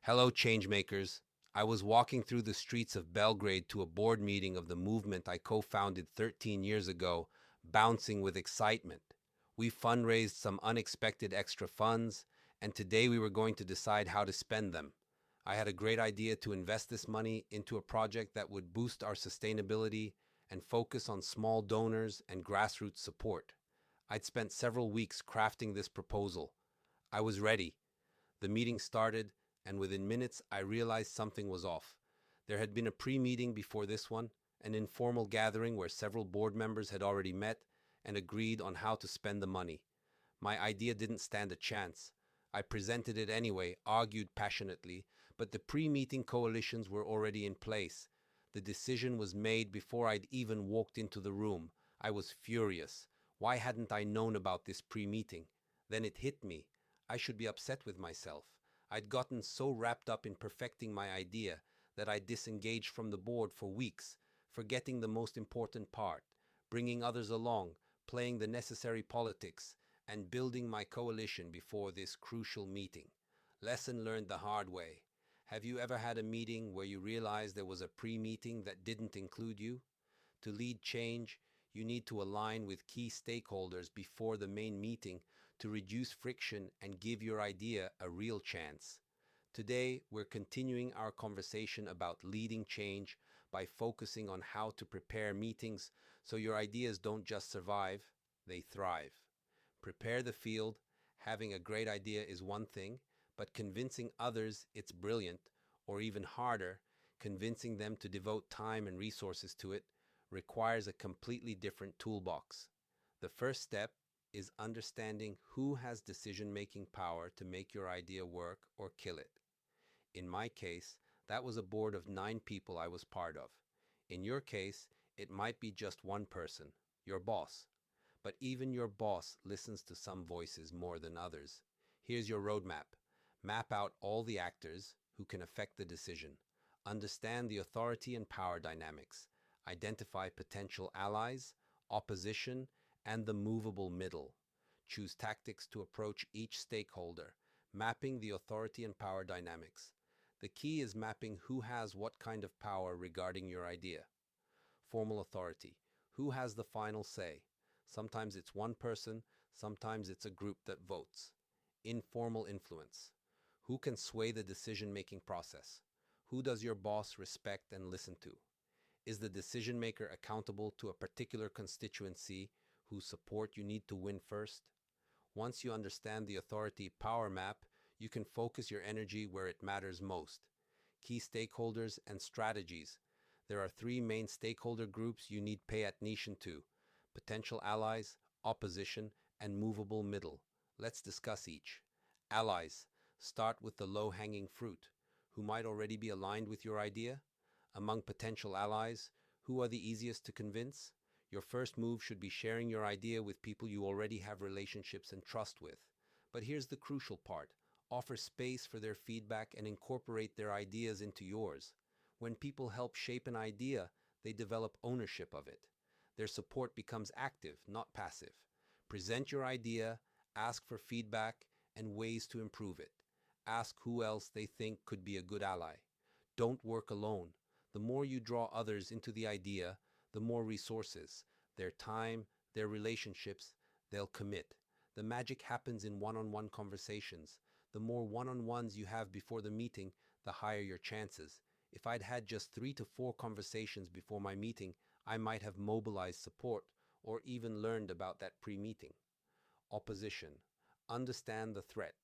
Hello, changemakers. I was walking through the streets of Belgrade to a board meeting of the movement I co founded 13 years ago, bouncing with excitement. We fundraised some unexpected extra funds, and today we were going to decide how to spend them. I had a great idea to invest this money into a project that would boost our sustainability and focus on small donors and grassroots support. I'd spent several weeks crafting this proposal. I was ready. The meeting started, and within minutes I realized something was off. There had been a pre meeting before this one, an informal gathering where several board members had already met and agreed on how to spend the money. My idea didn't stand a chance. I presented it anyway, argued passionately, but the pre meeting coalitions were already in place. The decision was made before I'd even walked into the room. I was furious. Why hadn't I known about this pre meeting? Then it hit me. I should be upset with myself. I'd gotten so wrapped up in perfecting my idea that I disengaged from the board for weeks, forgetting the most important part, bringing others along, playing the necessary politics, and building my coalition before this crucial meeting. Lesson learned the hard way. Have you ever had a meeting where you realized there was a pre meeting that didn't include you? To lead change, you need to align with key stakeholders before the main meeting to reduce friction and give your idea a real chance. Today, we're continuing our conversation about leading change by focusing on how to prepare meetings so your ideas don't just survive, they thrive. Prepare the field. Having a great idea is one thing, but convincing others it's brilliant, or even harder, convincing them to devote time and resources to it, requires a completely different toolbox. The first step is understanding who has decision making power to make your idea work or kill it. In my case, that was a board of 9 people I was part of. In your case, it might be just one person, your boss. But even your boss listens to some voices more than others. Here's your roadmap. Map out all the actors who can affect the decision. Understand the authority and power dynamics. Identify potential allies, opposition, and the movable middle. Choose tactics to approach each stakeholder, mapping the authority and power dynamics. The key is mapping who has what kind of power regarding your idea. Formal authority. Who has the final say? Sometimes it's one person, sometimes it's a group that votes. Informal influence. Who can sway the decision making process? Who does your boss respect and listen to? Is the decision maker accountable to a particular constituency whose support you need to win first? Once you understand the authority power map, you can focus your energy where it matters most. Key stakeholders and strategies. There are 3 main stakeholder groups you need pay attention to: potential allies, opposition, and movable middle. Let's discuss each. Allies. Start with the low-hanging fruit, who might already be aligned with your idea. Among potential allies, who are the easiest to convince? Your first move should be sharing your idea with people you already have relationships and trust with. But here's the crucial part. Offer space for their feedback and incorporate their ideas into yours. When people help shape an idea, they develop ownership of it. Their support becomes active, not passive. Present your idea, ask for feedback and ways to improve it. Ask who else they think could be a good ally. Don't work alone. The more you draw others into the idea, the more resources, their time, their relationships, they'll commit. The magic happens in one-on-one conversations. The more one-on-ones you have before the meeting, the higher your chances. If I'd had just 3 to 4 conversations before my meeting, I might have mobilized support or even learned about that pre-meeting. Opposition. Understand the threat.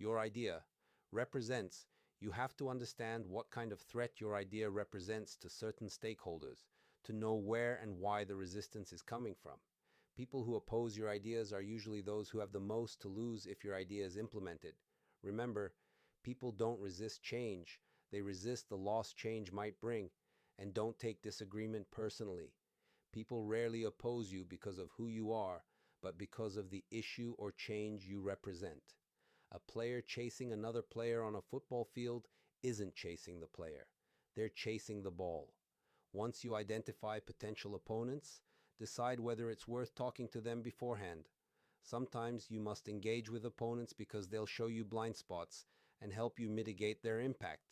Your idea represents, you have to understand what kind of threat your idea represents to certain stakeholders, to know where and why the resistance is coming from. People who oppose your ideas are usually those who have the most to lose if your idea is implemented. Remember, people don't resist change, they resist the loss change might bring, and don't take disagreement personally. People rarely oppose you because of who you are, but because of the issue or change you represent. A player chasing another player on a football field isn't chasing the player. They're chasing the ball. Once you identify potential opponents, decide whether it's worth talking to them beforehand. Sometimes you must engage with opponents because they'll show you blind spots, and help you mitigate their impact.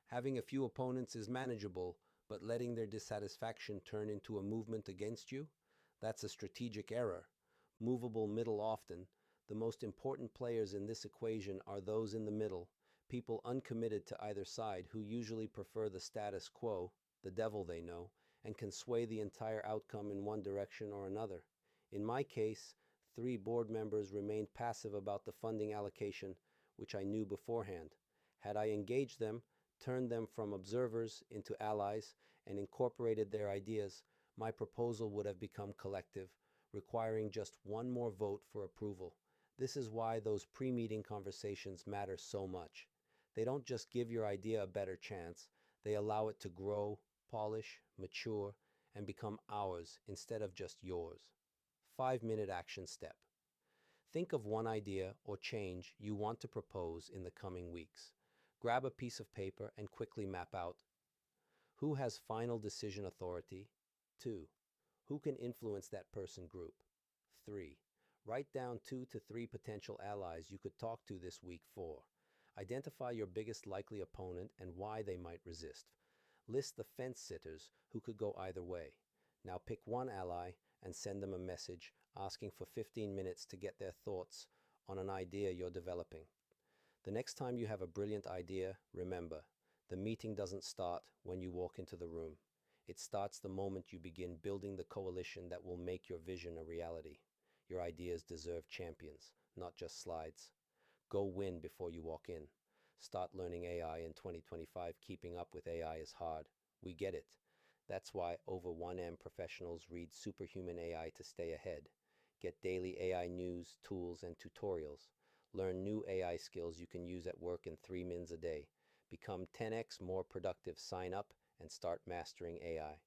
Having a few opponents is manageable, but letting their dissatisfaction turn into a movement against you? That's a strategic error. Movable middle often. The most important players in this equation are those in the middle, people uncommitted to either side who usually prefer the status quo, the devil they know, and can sway the entire outcome in one direction or another. In my case, 3 board members remained passive about the funding allocation, which I knew beforehand. Had I engaged them, turned them from observers into allies, and incorporated their ideas, my proposal would have become collective, requiring just one more vote for approval. This is why those pre-meeting conversations matter so much. They don't just give your idea a better chance, they allow it to grow, polish, mature, and become ours instead of just yours. 5-minute action step. Think of one idea or change you want to propose in the coming weeks. Grab a piece of paper and quickly map out who has final decision authority. 2. Who can influence that person group? 3. Write down 2 to 3 potential allies you could talk to this week. 4. Identify your biggest likely opponent and why they might resist. List the fence sitters who could go either way. Now pick one ally and send them a message asking for 15 minutes to get their thoughts on an idea you're developing. The next time you have a brilliant idea, remember, the meeting doesn't start when you walk into the room. It starts the moment you begin building the coalition that will make your vision a reality. Your ideas deserve champions, not just slides. Go win before you walk in. Start learning AI in 2025. Keeping up with AI is hard. We get it. That's why over 1M professionals read Superhuman AI to stay ahead. Get daily AI news, tools, and tutorials. Learn new AI skills you can use at work in 3 minutes a day. Become 10x more productive. Sign up and start mastering AI.